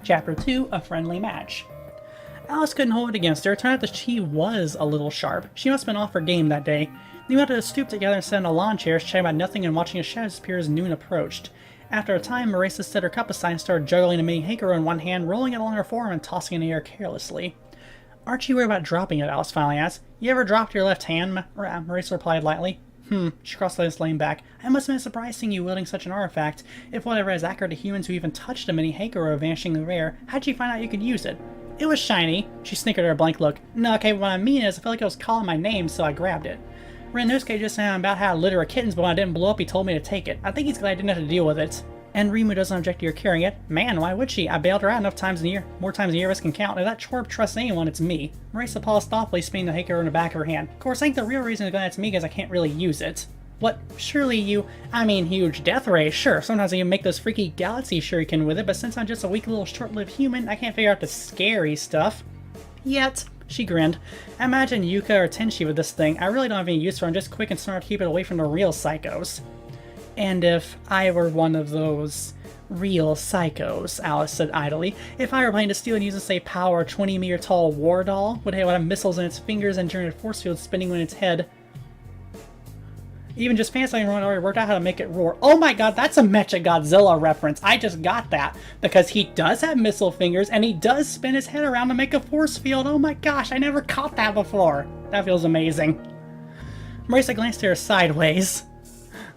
Chapter 2, A Friendly Match. Alice couldn't hold it against her. It turned out that she was a little sharp. She must have been off her game that day. They went to stoop together and sat in a lawn chair, chatting about nothing and watching a shadow disappear as noon approached. After a time, Marisa set her cup aside and started juggling a mini hanker in one hand, rolling it along her forearm and tossing it in the air carelessly. "Aren't you worried about dropping it?" Alice finally asked. "You ever dropped your left hand?" Marisa replied lightly. She crossed the legs, laying back. "I must have been surprised seeing you wielding such an artifact. If whatever is accurate to humans who even touched a mini hanker or a vanishingly rare, how'd you find out you could use it?" "It was shiny." She snickered at her blank look. "No, okay, what I mean is I felt like it was calling my name, so I grabbed it. Renosuke just said about how I litter of kittens, but when I didn't blow up, he told me to take it. I think he's glad I didn't have to deal with it." "And Rimu doesn't object to your carrying it." "Man, why would she? I bailed her out enough times in a year. More times in a year as can count. If that twerp trusts anyone, it's me." Marisa paused thoughtfully, spinning the hanker in the back of her hand. "Of course, I think the real reason is that's me because I can't really use it." "What? Surely you... I mean, huge death ray, sure. Sometimes I can make those freaky galaxy shuriken with it, but since I'm just a weak little short-lived human, I can't figure out the scary stuff." "Yet." She grinned. "I imagine Yuka or Tenshi with this thing. I really don't have any use for it. I'm just quick and smart to keep it away from the real psychos." "And if I were one of those real psychos," Alice said idly, "if I were planning to steal and use a, say, power 20-meter tall war doll, would have missiles in its fingers and generated force fields spinning in its head. Even just fantasizing around already worked out how to make it roar." Oh my god, that's a Mechagodzilla reference. I just got that. Because he does have missile fingers, and he does spin his head around to make a force field. Oh my gosh, I never caught that before. That feels amazing. Marisa glanced at her sideways.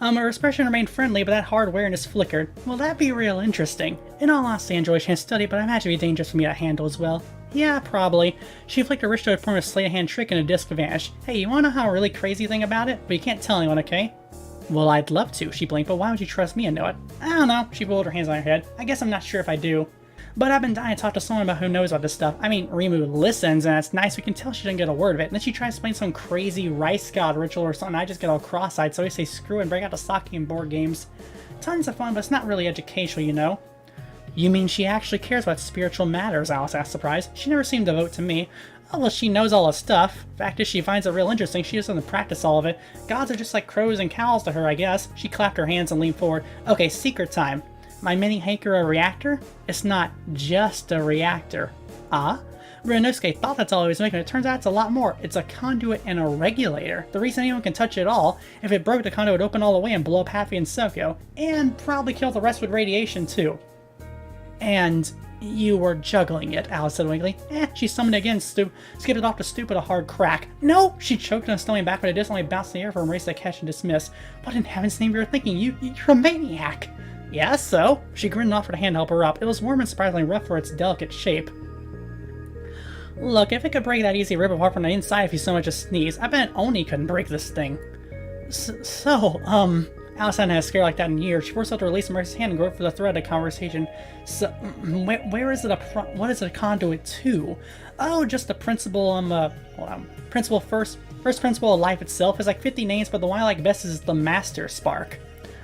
Her expression remained friendly, but that hard wariness flickered. "Well, that'd be real interesting. In all honesty, I enjoy chance study, but I imagine it'd be dangerous for me to handle as well." "Yeah, probably." She flicked her wrist to perform a sleight of hand trick and a disc vanished. "Hey, you wanna know how a really crazy thing about it? But you can't tell anyone, okay?" "Well, I'd love to," she blinked, "but why would you trust me and know it?" "I don't know." She rolled her hands on her head. "I guess I'm not sure if I do. But I've been dying to talk to someone about who knows about this stuff. I mean, Rimu listens, and it's nice. We can tell she didn't get a word of it. And then she tries to explain some crazy rice god ritual or something. I just get all cross-eyed, so I say screw it and break out the sake and board games. Tons of fun, but it's not really educational, you know." "You mean she actually cares about spiritual matters?" Alice asked, surprised. "She never seemed to vote to me." "Oh, well, she knows all the stuff. Fact is, she finds it real interesting. She just doesn't practice all of it. Gods are just like crows and cows to her, I guess." She clapped her hands and leaned forward. "Okay, secret time. My mini hanker a reactor? It's not just a reactor." "Ah?" Renosuke thought that's all he was making. It turns out it's a lot more. It's a conduit and a regulator. The reason anyone can touch it at all, if it broke, the conduit would open all the way and blow up Happy and Soko. And probably kill the rest with radiation, too. "And you were juggling it," Alice said weakly. She summoned it again, skipped it off the stoop with a hard crack. "No!" She choked on stomach back, but it distantly bounced in the air for Marisa to catch and dismiss. "What in heaven's name you're thinking? You're a maniac!" "Yeah, so?" She grinned and offered a hand to help her up. It was warm and surprisingly rough for its delicate shape. "Look, if it could break that easy, rip apart from the inside if you so much as sneeze. I bet Oni couldn't break this thing." Alice hadn't had a scare like that in years. She forced herself to release Marisa's hand and groped for the thread of conversation. "So, where is it what is it a conduit to?" "Oh, just the principle, principle first principle of life itself. Is like 50 names, but the one I like best is the Master Spark."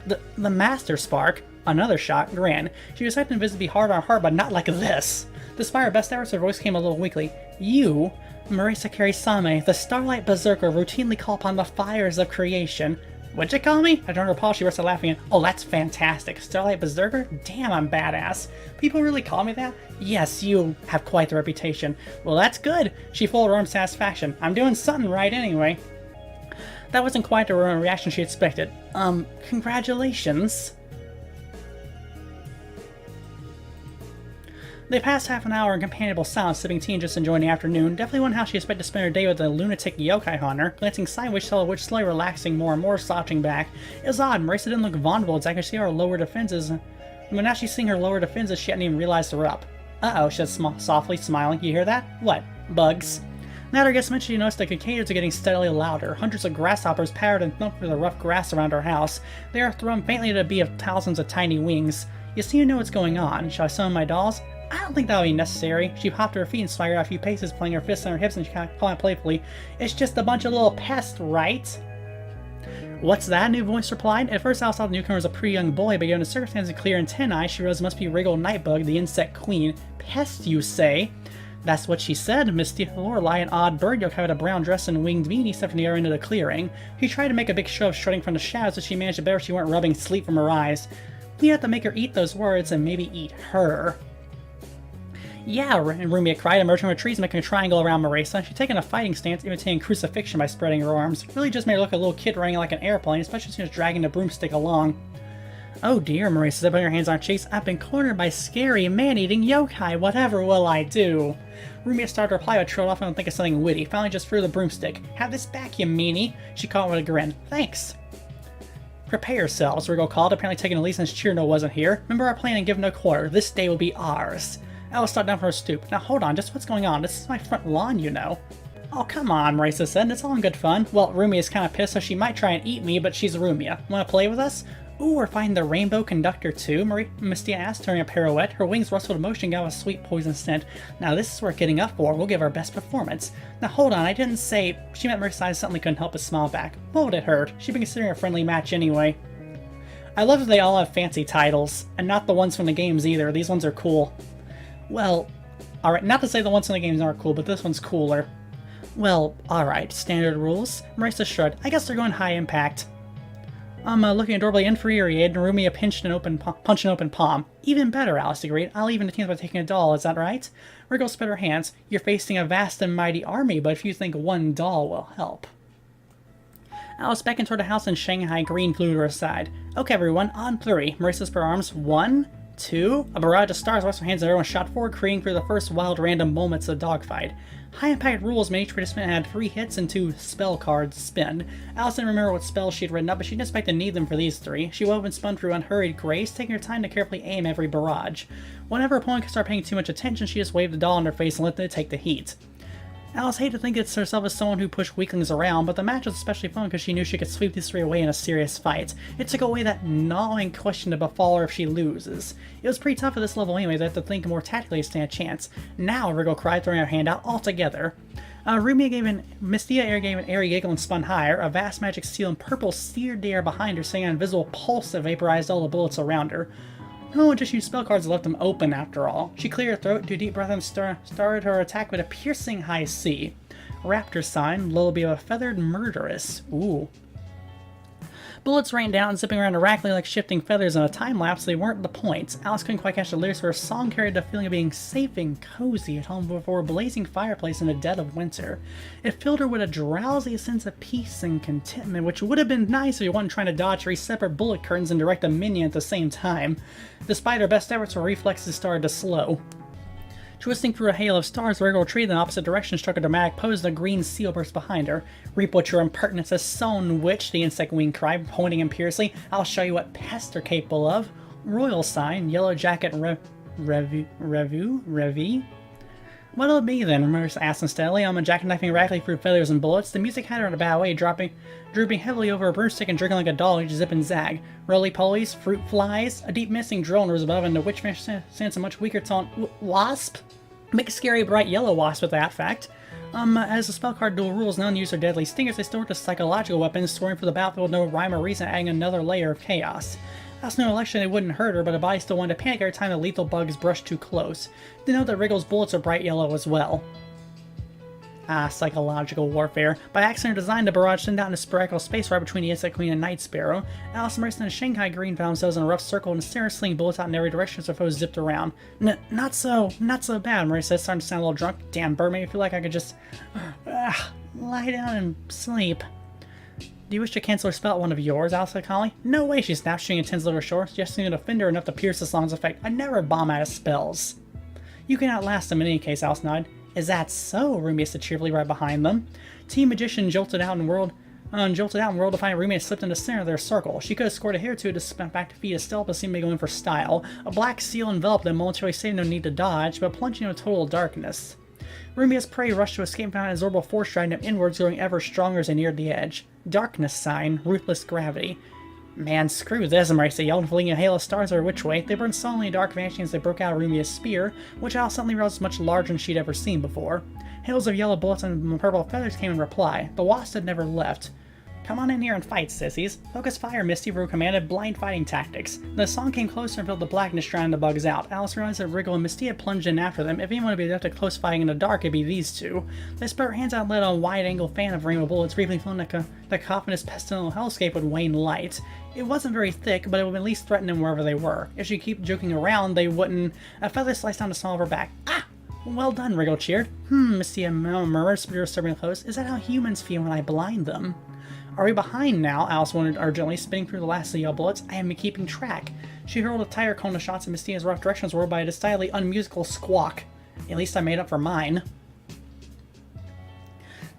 The Master Spark?" Another shock grin. She was expecting this to be hard on her, but not like this. Despite her best efforts, her voice came a little weakly. "You, Marisa Karisame, the Starlight Berserker, routinely call upon the fires of creation." "What'd you call me?" I turned her paw. She rested laughing. "Oh, that's fantastic. Starlight Berserker? Damn, I'm badass. People really call me that?" "Yes, you have quite the reputation." "Well, that's good." She folded her arms in satisfaction. "I'm doing something right anyway." That wasn't quite the reaction she expected. Congratulations." They passed half an hour in companionable silence, sipping tea and just enjoying the afternoon. Definitely wasn't how she expected to spend her day with a lunatic yokai hunter. Glancing sideways, she saw the witch slowly relaxing more and more, slouching back. It was odd. Marisa didn't look vulnerable. It's like I could see her lower defenses. But now she's seeing her lower defenses, she hadn't even realized they were up. "Uh-oh," she said softly, smiling. "You hear that?" "What?" "Bugs." Now that her guest mentioned, she noticed the cicadas are getting steadily louder. Hundreds of grasshoppers pattered and thumped through the rough grass around her house. They are thrown faintly to a beat of thousands of tiny wings. "You seem to know what's going on. Shall I summon my dolls?" "I don't think that'll be necessary." She hopped to her feet and swaggered out a few paces, playing her fists on her hips, and she called out playfully, "It's just a bunch of little pests, right?" "What's that?" a new voice replied. At first, Alice thought the newcomer was a pretty young boy, but given the circumstances of clear antennae, she realized it must be Wriggle Nightbug, the insect queen. "Pest, you say?" "That's what she said." Miss Lorelei, an odd bird yokai with a brown dress and winged meanie, stepped from the other end of the clearing. He tried to make a big show of strutting from the shadows, so she managed it better if she weren't rubbing sleep from her eyes. You have to make her eat those words and maybe eat her. Yeah, Rumia cried, emerging from her trees and making a triangle around Marisa. She'd taken a fighting stance, imitating crucifixion by spreading her arms. Really just made her look like a little kid running like an airplane, especially as she was dragging the broomstick along. Oh dear, Marisa said, putting her hands on her cheeks. I've been cornered by scary, man-eating yokai. Whatever will I do? Rumia started to reply, but trailed off and think of something witty. Finally just threw the broomstick. Have this back, you meanie. She caught with a grin. Thanks. Prepare yourselves, Rigo called, apparently taking a lead since Chirno wasn't here. Remember our plan and give no quarter. This day will be ours. Alice stopped down from her stoop. Now hold on, just what's going on? This is my front lawn, you know. Oh, come on, Marisa said. It's all in good fun. Well, Rumia's kind of pissed, so she might try and eat me, but she's Rumia. Want to play with us? Ooh, we're finding the rainbow conductor too, Mistia asked, turning a pirouette. Her wings rustled in motion, got a sweet poison scent. Now this is worth getting up for. We'll give our best performance. Now hold on, I didn't say... She meant Marisa suddenly couldn't help but smile back. What would it hurt? She'd been considering a friendly match anyway. I love that they all have fancy titles, and not the ones from the games either. These ones are cool. Well, alright, not to say the ones from the games aren't cool, but this one's cooler. Well, alright, standard rules. Marisa shrugged. I guess they're going high impact. Looking adorably infuriated, Rumia punched an open palm. Even better, Alice agreed. I'll even the teams by taking a doll, is that right? Wriggle spread her hands. You're facing a vast and mighty army, but if you think one doll will help. Alice beckoned toward the house and Shanghai Green flew to her side. Okay, everyone, on three. Marisa spread her arms. 1, 2. A barrage of stars waved their hands and everyone shot forward, creating through the first wild random moments of the dogfight. High-impact rules meant each participant had 3 hits and 2 spell cards to spend. Alice didn't remember what spells she had written up, but she didn't expect to need them for these 3. She wove and spun through unhurried grace, taking her time to carefully aim every barrage. Whenever her opponent could start paying too much attention, she just waved the doll in her face and let them take the heat. Alice hated to think of herself as someone who pushed weaklings around, but the match was especially fun because she knew she could sweep these 3 away in a serious fight. It took away that gnawing question to befall her if she loses. It was pretty tough at this level anyway, they had to think more tactically to stand a chance. Now, Wriggle cried, throwing her hand out altogether. Mistia gave an airy giggle and spun higher. A vast magic seal in purple seared the air behind her, sending an invisible pulse that vaporized all the bullets around her. No one just used spell cards and left them open after all. She cleared her throat, drew a deep breath, and started her attack with a piercing high C. Raptor sign, lullaby of a feathered murderess. Ooh. Bullets rained down, zipping around erratically like shifting feathers in a time-lapse. They weren't the point. Alice couldn't quite catch the lyrics, but her song carried the feeling of being safe and cozy at home before a blazing fireplace in the dead of winter. It filled her with a drowsy sense of peace and contentment, which would have been nice if you wasn't trying to dodge 3 separate bullet curtains and direct a minion at the same time. Despite her best efforts, her reflexes started to slow. Twisting through a hail of stars, Wriggle retreated in the opposite direction, struck a dramatic pose, and a green seal burst behind her. Reap what your impertinence has sown, witch, the insect wing cried, pointing imperiously. I'll show you what pests are capable of. Royal sign, yellow jacket, revue? What'll it be then? Marisa asked unsteadily. I'm jackknifing erratically through feathers and bullets. The music had her in a bad way, drooping heavily over a broomstick and drinking like a doll, each zip and zag. Roly-polies, fruit flies, a deep missing drone rose above, and the witch fish sends a much weaker tone. Wasp? Make a scary bright yellow wasp with that fact. As the spell card dual rules, none use their deadly stingers, they store to psychological weapons, soaring for the battlefield with no rhyme or reason, adding another layer of chaos. That's no election, they wouldn't hurt her, but her body still wanted to panic every time the lethal bugs brushed too close. They know that Wriggle's bullets are bright yellow as well. Psychological warfare. By accident designed, the barrage sent out into spherical space right between the Insect Queen and Night Sparrow. Alice, Marisa, and Shanghai Green found themselves in a rough circle and staring slinging bullets out in every direction as their foes zipped around. Not so bad, Marisa said, starting to sound a little drunk. Damn, Bird made me feel like I could just lie down and sleep. Do you wish to cancel her spell at one of yours? Alice said calmly. No way, she snapped, shooting a tinsel over shore, suggesting an offender enough to pierce the song's effect. I never bomb out of spells. You can outlast them in any case, Alice nodded. Is that so? Rumia said cheerfully right behind them. Team Magician jolted out and whirled to find Rumia slipped in the center of their circle. She could have scored a hair or two to spin back to feed a stealth, but seemed to be going for style. A black seal enveloped them, momentarily saving no need to dodge, but plunging into total darkness. Rumia's prey rushed to escape and found an inexorable force driving them inwards, growing ever stronger as they neared the edge. Darkness sign, ruthless gravity. Man, screw this, Marisa yelled, flinging a hail of stars her which way. They burned sullenly in dark, vanishing as they broke out of Rumia's spear, which Alice suddenly realized was much larger than she'd ever seen before. Hails of yellow bullets and purple feathers came in reply. The wasp had never left. Come on in here and fight, sissies. Focus fire, Misty, Rue commanded, blind fighting tactics. The song came closer and filled the blackness, drowning the bugs out. Alice realized that Wriggle and Misty had plunged in after them. If anyone would be adept at close fighting in the dark, it'd be these two. They spread their hands out and lit a wide-angle fan of rainbow bullets, briefly filling the cacophonous pestilential hellscape with wane light. It wasn't very thick, but it would at least threaten them wherever they were. If she kept joking around, they wouldn't. A feather sliced down the small of her back. Ah! Well done, Wriggle cheered. Misty murmured, disturbing close. Is that how humans feel when I blind them? Are we behind now? Alice wondered urgently, spinning through the last of the yellow bullets. I am keeping track. She hurled a tire cone of shots at Misty's rough directions were by a decidedly unmusical squawk. At least I made up for mine.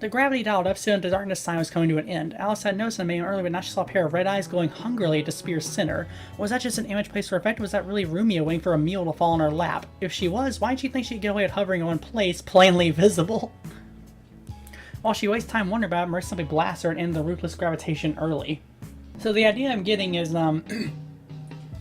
The gravity dialed up soon the darkness sign was coming to an end. Alice had noticed a moment earlier, but now she saw a pair of red eyes glowing hungrily to Spear's center. Was that just an image placed for effect, or was that really Rumia waiting for a meal to fall on her lap? If she was, why did she think she'd get away with hovering in one place, plainly visible? While she wastes time wondering about it, Marisa simply blasts her and ends the ruthless gravitation early. So the idea I'm getting is,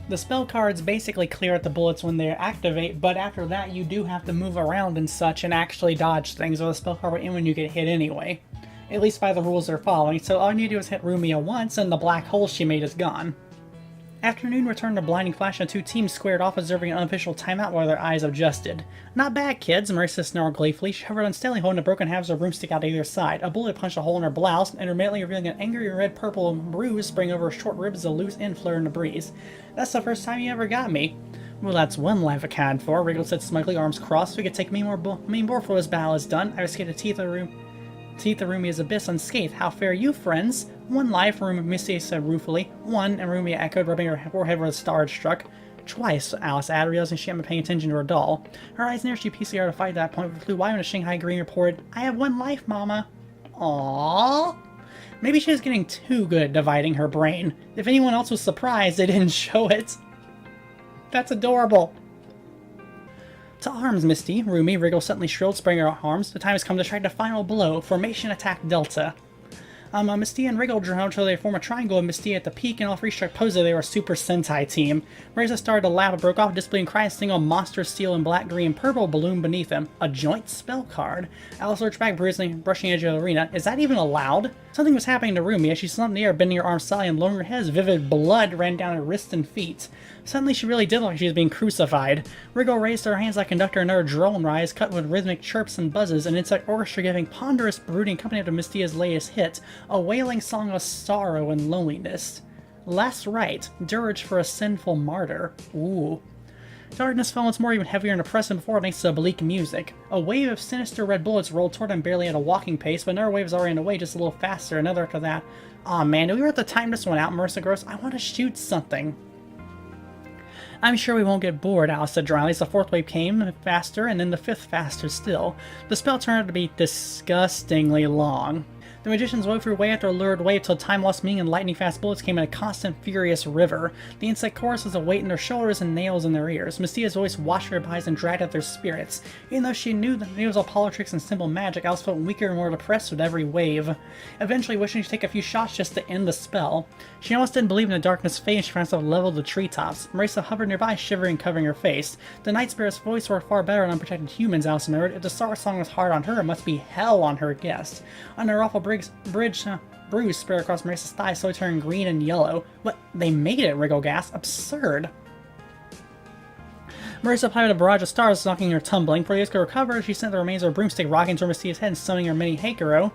the spell cards basically clear out the bullets when they activate, but after that you do have to move around and such and actually dodge things, or the spell card will end when you get hit anyway. At least by the rules they're following, so all you need to do is hit Rumia once and the black hole she made is gone. Afternoon returned to blinding flash and the two teams squared off, observing an unofficial timeout while their eyes adjusted. Not bad, kids, Marisa snarled gleefully. She hovered unsteadily, holding the broken halves of her broomstick out to either side. A bullet punched a hole in her blouse, intermittently revealing an angry red-purple bruise spraying over her short ribs as a loose end fluttered in the breeze. That's the first time you ever got me. Well, that's one life accounted for, Wriggle said smugly, arms crossed. We could take me more before this battle is done. I escaped the teeth of Rumia's abyss unscathed. How fare you, friends? One life, Misty said ruefully. One, and Rumia echoed, rubbing her forehead where the star had struck. Twice, Alice added, realizing she hadn't been paying attention to her doll. Her eyes near she pieced together to fight at that point, but flew wide when a Shanghai Green reported, I have one life, Mama. Aww. Maybe she was getting too good at dividing her brain. If anyone else was surprised, they didn't show it. That's adorable. To arms, Misty, Rumi, Wriggle suddenly shrilled, spraying her arms. The time has come to strike the final blow. Formation attack Delta. Misty and Wriggle drew out until they form a triangle with Misty at the peak, and all three struck pose they were a Super Sentai team. Marisa started to laugh but broke off, displaying crying single monster steel and black, green, purple balloon beneath them. A joint spell card. Alice lurched back, bruising, brushing the edge of the arena. Is that even allowed? Something was happening to Rumi as she slumped in the air, bending her arms slightly and lowering her head as vivid blood ran down her wrists and feet. Suddenly she really did look like she was being crucified. Wriggle raised her hands like a conductor another drone rise, cut with rhythmic chirps and buzzes, an insect orchestra giving ponderous brooding company to Mistia's latest hit, a wailing song of sorrow and loneliness. Last rite, dirge for a sinful martyr. Ooh. Darkness fell once more, even heavier and oppressive before, thanks to oblique music. A wave of sinister red bullets rolled toward them barely at a walking pace, but another wave was already in the way, just a little faster, another after that. Aw man, do we have to time this one out, Marisa gross? I want to shoot something. I'm sure we won't get bored, Alice said dryly as the fourth wave came faster, and then the fifth faster still. The spell turned out to be disgustingly long. The magicians wove through wave after lurid wave till time lost meaning and lightning-fast bullets came in a constant, furious river. The insect chorus was a weight in their shoulders and nails in their ears. Mistia's voice washed their eyes and dragged at their spirits. Even though she knew that it was all politics and simple magic, Alice felt weaker and more depressed with every wave. Eventually, wishing to take a few shots just to end the spell. She almost didn't believe in the darkness fade and she found herself leveled to treetops. Marisa hovered nearby, shivering and covering her face. The night spirit's voice worked far better on unprotected humans, Alice remembered. If the star song was hard on her, it must be hell on her guest. On her awful bridge, bruise spread across Marisa's thigh, slowly turning green and yellow. What? They made it, Wriggle gasped. Absurd. Marisa applied with a barrage of stars, knocking her tumbling. Before the others could recover, she sent the remains of her broomstick rocking toward Mistia's head and summoning her mini Hakuro.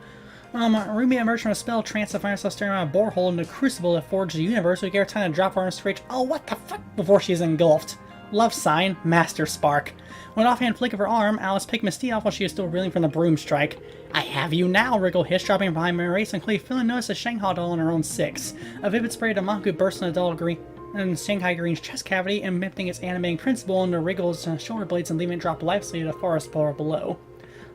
Rumi emerged from a spell trance to find herself staring around a borehole in the crucible that forged the universe. We gave her time to drop her arms to reach, oh what the fuck, before she's engulfed. Love sign, Master Spark. With an offhand flick of her arm, Alice picked Misty off while she was still reeling from the broom strike. I have you now, Wriggle hissed, dropping behind Marisa and quickly feeling noticed a Shanghai doll on her own six. A vivid spray of Damaku burst in the doll green and Shanghai Green's chest cavity, emitting its animating principle into Wriggle's shoulder blades and leaving it drop lifelessly to the forest floor below.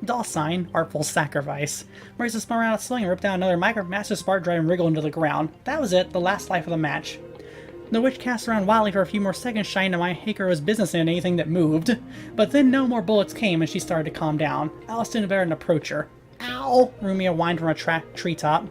Doll sign, artful sacrifice. Marisa spun around slowly and ripped down another Master Spark, driving Wriggle into the ground. That was it, the last life of the match. The witch cast around wildly for a few more seconds, shining to my Hakuro's business in anything that moved. But then no more bullets came and she started to calm down. Alice didn't better than approach her. Ow! Rumia whined from a treetop.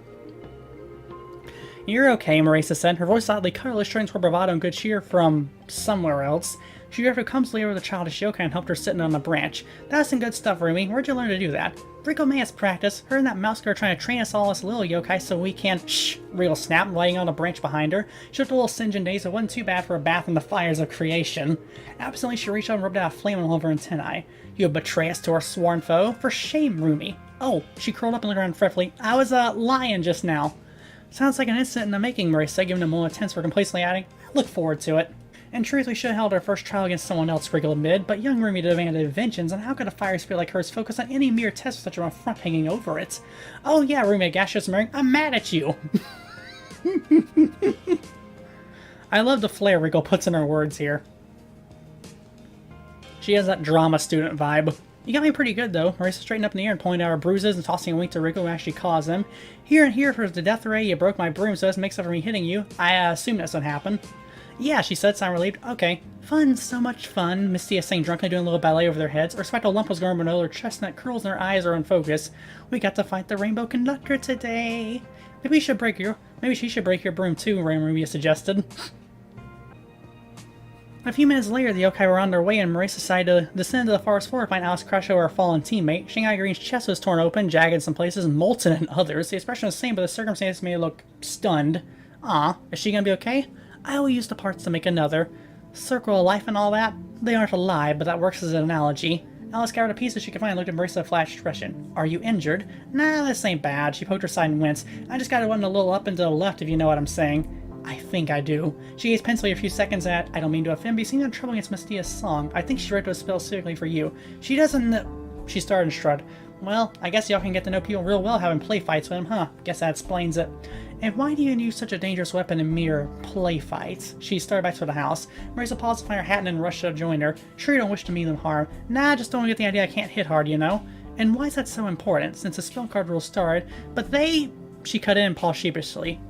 You're okay, Marisa said, her voice oddly colorless, showing her bravado and good cheer from somewhere else. She drove clumsily over the childish yokai and helped her sitting on a branch. That was some good stuff, Rumi. Where'd you learn to do that? Wriggle may has practice. Her and that mouse girl are trying to train us all as little yokai so we can— Shh! Wriggle snapped, lighting on a branch behind her. She looked a little singed in days, so it wasn't too bad for a bath in the fires of creation. Absently, she reached out and rubbed out a flame on all of her antennae. You betray us to our sworn foe? For shame, Rumi. Oh, she curled up and looked around fretfully. I was lying just now. Sounds like an incident in the making, Marisa, giving a moment of tense for complacently adding, I look forward to it. In truth, we should have held our first trial against someone else, Wriggle admitted, but young Rumi demanded vengeance, and how could a fire spirit like hers focus on any mere test with such an affront hanging over it? Oh yeah, Rumi gaseous smirking, I'm mad at you! I love the flair Wriggle puts in her words here. She has that drama student vibe. You got me pretty good, though. Marisa straightened up in the air and pointed out her bruises and tossing a wink to Wriggle who actually caused them. Here for the death ray, you broke my broom, so this makes up for me hitting you. I assume that's what happened. Yeah, she said, sound relieved. Okay. Fun, so much fun, Misty sang drunkenly, doing a little ballet over their heads. Her spectral lump was growing below her chestnut curls and her eyes are in focus. We got to fight the rainbow conductor today. Maybe she should break your broom too, Rumi suggested. A few minutes later, the yokai were on their way and Marisa decided to descend to the forest floor to find Alice crash over her fallen teammate. Shanghai Green's chest was torn open, jagged in some places, molten in others. The expression was the same, but the circumstances made her look stunned. Aw, is she gonna be okay? I will use the parts to make another. Circle of life and all that? They aren't alive, but that works as an analogy. Alice scoured a piece that she could find and looked at Marisa with a flash expression. Are you injured? Nah, this ain't bad. She poked her side and winced. I just got it one a little up and to the left, if you know what I'm saying. I think I do. She gazed pensively a few seconds at, I don't mean to offend, but you seem to have trouble against Mystia's song. I think she wrote a spell specifically for you. She doesn't... She started and shrugged. Well, I guess y'all can get to know people real well having play fights with them, huh? Guess that explains it. And why do you use such a dangerous weapon in mere play fights? She started back to the house. Marisa paused to find her hat and then rushed to join her. Sure you don't wish to mean them harm. Nah, just don't get the idea I can't hit hard, you know? And why is that so important, since the skill card rule started? But they... She cut in and paused sheepishly.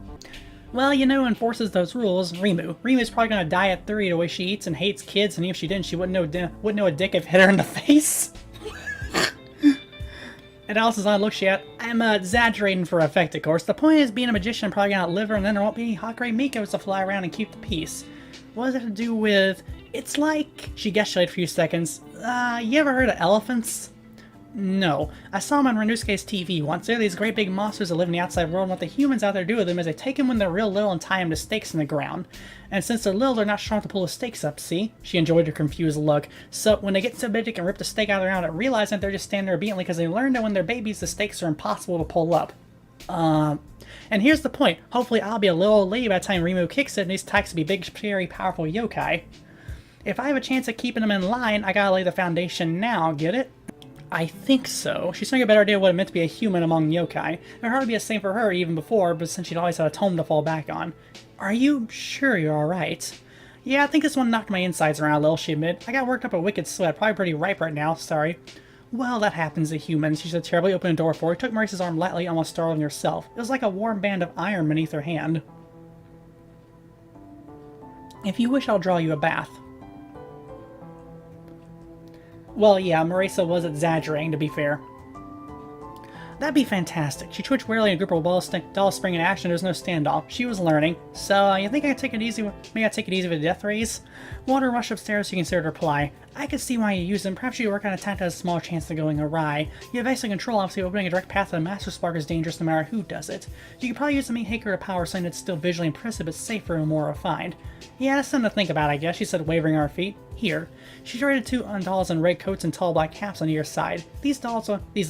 Well, you know who enforces those rules? Rimu. Rimu's probably gonna die at 30 the way she eats and hates kids, and even if she didn't, she wouldn't know a dick if it hit her in the face. And Alice's eye look she at, I'm exaggerating for effect, of course. The point is, being a magician probably gonna outlive her, and then there won't be any Hakure Mikos to fly around and keep the peace. What does it have to do with... It's like... She gesticulated for a few seconds. You ever heard of elephants? No. I saw them on Renusuke's TV once. They're these great big monsters that live in the outside world, and what the humans out there do with them is they take them when they're real little and tie them to stakes in the ground. And since they're little, they're not strong to pull the stakes up, see? She enjoyed her confused look. So when they get so big they can rip the stake out of the ground, it realizes that they're just standing there obediently because they learned that when they're babies, the stakes are impossible to pull up. And here's the point. Hopefully I'll be a little old lady by the time Rimu kicks it, and these types will be big, scary, powerful yokai. If I have a chance at keeping them in line, I gotta lay the foundation now, get it? I think so. She's starting to get a better idea of what it meant to be a human among yokai. It would hardly be the same for her even before, but since she'd always had a tome to fall back on. Are you sure you're alright? Yeah, I think this one knocked my insides around a little, she admitted. I got worked up a wicked sweat, probably pretty ripe right now, sorry. Well, that happens to humans, she said, terribly opening the door for her. Took Marisa's arm lightly, almost startling herself. It was like a warm band of iron beneath her hand. If you wish, I'll draw you a bath. Well, yeah, Marisa was exaggerating, to be fair. That'd be fantastic. She twitched warily and a group of dolls spring in action. There was no standoff. She was learning. So, you think I could take it easy? Maybe I take it easy with the death rays? Walter rushed upstairs to consider to reply. I could see why you use them. Perhaps you work on an attack that has a small chance of going awry. You have excellent control, obviously opening a direct path to the Master Spark is dangerous no matter who does it. You could probably use the main Haker to power something that's still visually impressive but safer and more refined. Yeah, that's something to think about, I guess, she said, wavering on her feet. Here. She traded two dolls in red coats and tall black caps on either side. These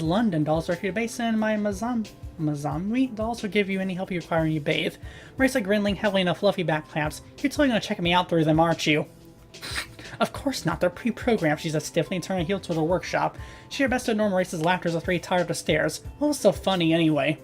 London dolls are here based in my Mazamri dolls will give you any help you require when you bathe. Marisa grinning heavily in the fluffy back clamps. You're totally gonna check me out through them, aren't you? Of course not, they're pre-programmed, she said stiffly and turned her heel toward the workshop. She did her best to ignore Marisa's laughter as the three tired up the stairs. What was so funny anyway?